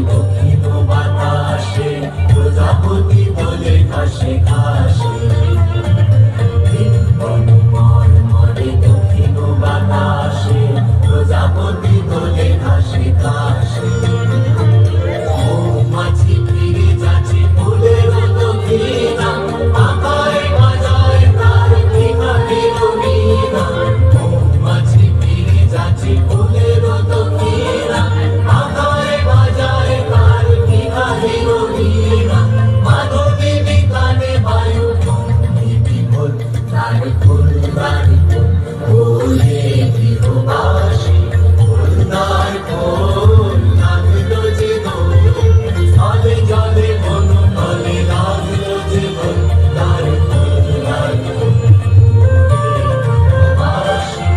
দক্ষিণ বাতাসে প্রজাপতি দোলে ঘাসে ঘাসে মর্মরে দক্ষিণ বাতাসে প্রজাপতি দোলে ঘাসে ঘাসে মৌমাছি ফিরে যাচ্ছে ফুলের দক্ষিণা আকায় বাজায় তার ঠিকানের বীণা মৌমাছি ফিরে যাচ্ছে ফুলের দক্ষিণা আকায় বাজায় তার ঠিকানের বীণা মাধবী বিতানে বায়ু বিভোর তার ফুল ফুলে গৃহবাসী ফুলদার ফুল লাগলো যে দোল জলে জলে বন তলে লাগলো যে দোল তার ফুল লাগলো গৃহবাসী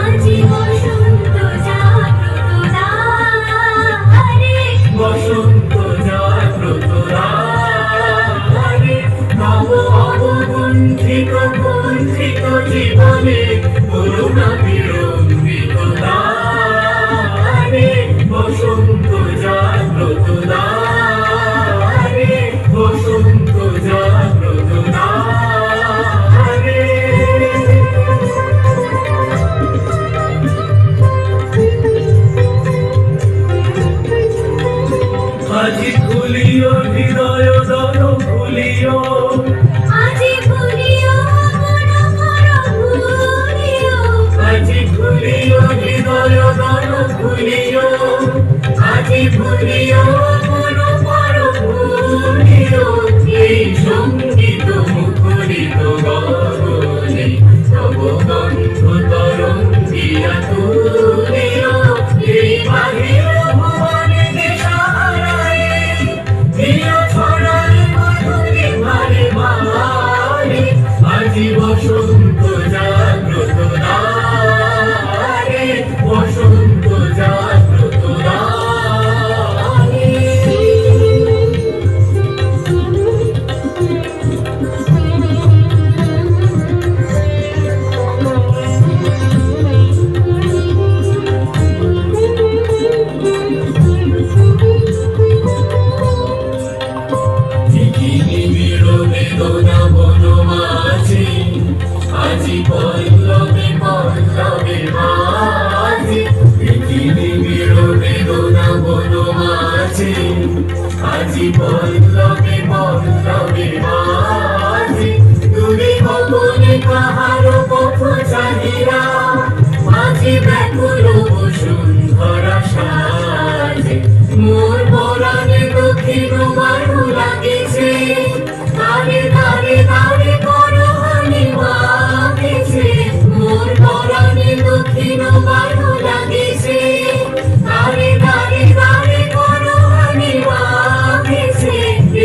আজি বসন্ত জাগ্রত রারে বসন্ত জাগ্রত রারে নব অবগুণ্ঠিত কুণ্ঠিত জীবনে করুণা বিরঞ্জিত দ্বারে বসন্ত জাগ্রত দ্বারে বসন্ত জাগ্রত দ্বারে আজি খুলিও হৃদয় দর খুলিও আজি ভুলিও মন মর ভুলিও আজি খুলিও হৃদয় দর খুলিও আজি ভুলিও মন মর ভুলিও এই সঙ্গীত মুখরিত গগনে তব গন্ধ তরঙ্গিয়া তুলিও এই বাহির ভুবনে দিশাহারায় প্রিয় ছড়ায় মধুরি মারে মারে আজি বসন্ত জাগ্রত রারে বসন্ত জাগ্রত রারে বেদনা বনমাঝি আজি পল্লবে পল্লবে মাঝি পৃথিবী বেদনা বনমাঝি আজি পল্লবে পল্লবে মাঝি দূরে ভবনে কাহার পথ চাহিরা মাঝি ব্যাকুল বসুন্ধরা সাজে মোর পরাণে দক্ষিণ বায়ু লাগিছে দাঁড়ে দাঁড়ে দাঁড়ে করহানি মাগেছে মোর পরাণে দক্ষিণ বায়ু লাগিছে দাঁড়ে দাঁড়ে দাঁড়ে করহানি মাগেছে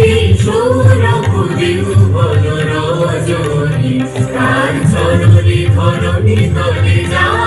এই সৌরভ বিহ্বল রজনী তার চরণী ধরণী তলে যা